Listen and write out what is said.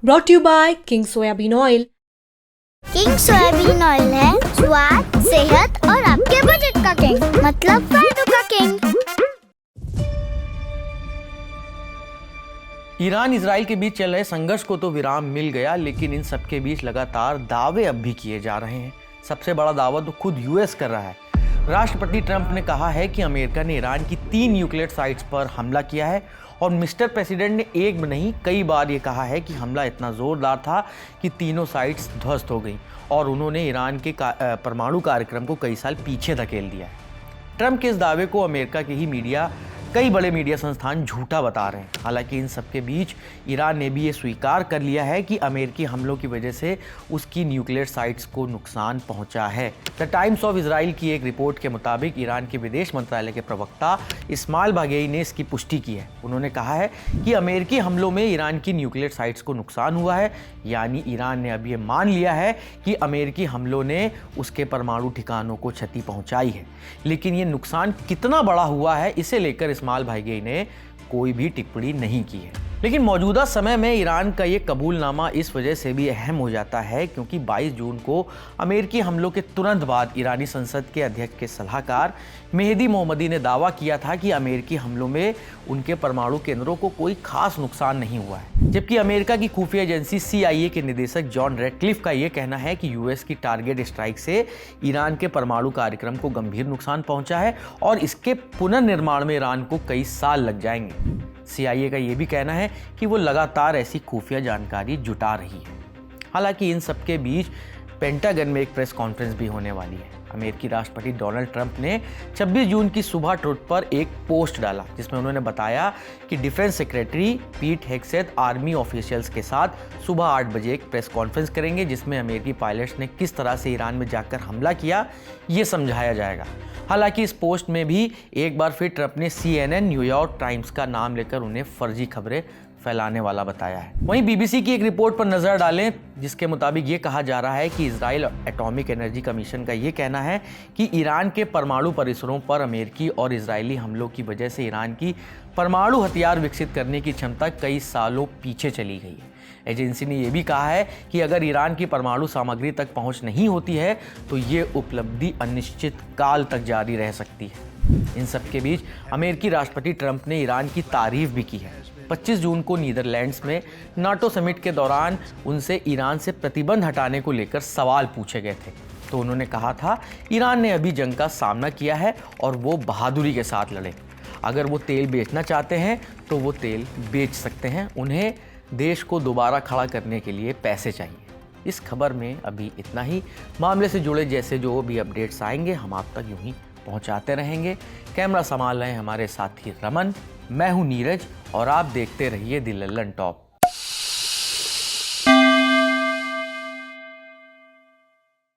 Brought to you by King Soybean Oil. King soybean oil है स्वाद, सेहत और आपके बजट का किंग, मतलब फायदों का किंग। ईरान इजराइल के बीच चल रहे संघर्ष को तो विराम मिल गया, लेकिन इन सबके बीच लगातार दावे अब भी किए जा रहे हैं। सबसे बड़ा दावा तो खुद यूएस कर रहा है। राष्ट्रपति ट्रंप ने कहा है कि अमेरिका ने ईरान की 3 न्यूक्लियर साइट्स पर हमला किया है और मिस्टर प्रेसिडेंट ने एक नहीं कई बार ये कहा है कि हमला इतना जोरदार था कि तीनों साइट्स ध्वस्त हो गई और उन्होंने ईरान के परमाणु कार्यक्रम को कई साल पीछे धकेल दिया है। ट्रंप के इस दावे को अमेरिका के ही मीडिया, कई बड़े मीडिया संस्थान झूठा बता रहे हैं। हालांकि इन सबके बीच ईरान ने भी ये स्वीकार कर लिया है कि अमेरिकी हमलों की वजह से उसकी न्यूक्लियर साइट्स को नुकसान पहुंचा है। द टाइम्स ऑफ इजराइल की एक रिपोर्ट के मुताबिक ईरान के विदेश मंत्रालय के प्रवक्ता इस्माइल बाघेई ने इसकी पुष्टि की है। उन्होंने कहा है कि अमेरिकी हमलों में ईरान की न्यूक्लियर साइट्स को नुकसान हुआ है, यानी ईरान ने अब ये मान लिया है कि अमेरिकी हमलों ने उसके परमाणु ठिकानों को क्षति पहुंचाई है। लेकिन ये नुकसान कितना बड़ा हुआ है, इसे लेकर इस्माइल बाघेई ने कोई भी टिप्पणी नहीं की है। लेकिन मौजूदा समय में ईरान का ये कबूलनामा इस वजह से भी अहम हो जाता है क्योंकि 22 जून को अमेरिकी हमलों के तुरंत बाद ईरानी संसद के अध्यक्ष के सलाहकार मेहदी मोहम्मदी ने दावा किया था कि अमेरिकी हमलों में उनके परमाणु केंद्रों को कोई खास नुकसान नहीं हुआ है। जबकि अमेरिका की खुफिया एजेंसी CIA के निदेशक जॉन रेडक्लिफ का ये कहना है कि यूएस की टारगेट स्ट्राइक से ईरान के परमाणु कार्यक्रम को गंभीर नुकसान पहुंचा है और इसके पुनर्निर्माण में ईरान को कई साल लग जाएंगे। CIA का ये भी कहना है कि वो लगातार ऐसी खुफिया जानकारी जुटा रही है। हालांकि इन सबके बीच पेंटागन में एक प्रेस कॉन्फ्रेंस भी होने वाली है। अमेरिकी राष्ट्रपति डोनाल्ड ट्रंप ने 26 जून की सुबह ट्रुथ पर एक पोस्ट डाला जिसमें उन्होंने बताया कि डिफेंस सेक्रेटरी पीट हेग्सेथ आर्मी ऑफिशियल्स के साथ सुबह 8 बजे एक प्रेस कॉन्फ्रेंस करेंगे जिसमें अमेरिकी पायलट्स ने किस तरह से ईरान में जाकर हमला किया ये समझाया जाएगा। हालांकि इस पोस्ट में भी एक बार फिर ट्रंप ने CNN, न्यूयॉर्क टाइम्स का नाम लेकर उन्हें फर्जी खबरें फैलाने वाला बताया है। वहीं BBC की एक रिपोर्ट पर नजर डालें जिसके मुताबिक ये कहा जा रहा है कि इजराइल एटॉमिक एनर्जी कमीशन का ये कहना है कि ईरान के परमाणु परिसरों पर अमेरिकी और इजरायली हमलों की वजह से ईरान की परमाणु हथियार विकसित करने की क्षमता कई सालों पीछे चली गई है। एजेंसी ने यह भी कहा है कि अगर ईरान की परमाणु सामग्री तक पहुंच नहीं होती है तो ये उपलब्धि अनिश्चित काल तक जारी रह सकती है। इन सबके बीच अमेरिकी राष्ट्रपति ट्रंप ने ईरान की तारीफ भी की है। 25 जून को नीदरलैंड्स में नाटो समिट के दौरान उनसे ईरान से प्रतिबंध हटाने को लेकर सवाल पूछे गए थे तो उन्होंने कहा था ईरान ने अभी जंग का सामना किया है और वो बहादुरी के साथ लड़े। अगर वो तेल बेचना चाहते हैं तो वो तेल बेच सकते हैं, उन्हें देश को दोबारा खड़ा करने के लिए पैसे चाहिए। इस खबर में अभी इतना ही। मामले से जुड़े जैसे जो भी अपडेट्स आएंगे हम आप तक यूं ही पहुंचाते रहेंगे। कैमरा संभाल रहे हैं हमारे साथी रमन, मैं हूं नीरज और आप देखते रहिए दी लल्लन टॉप।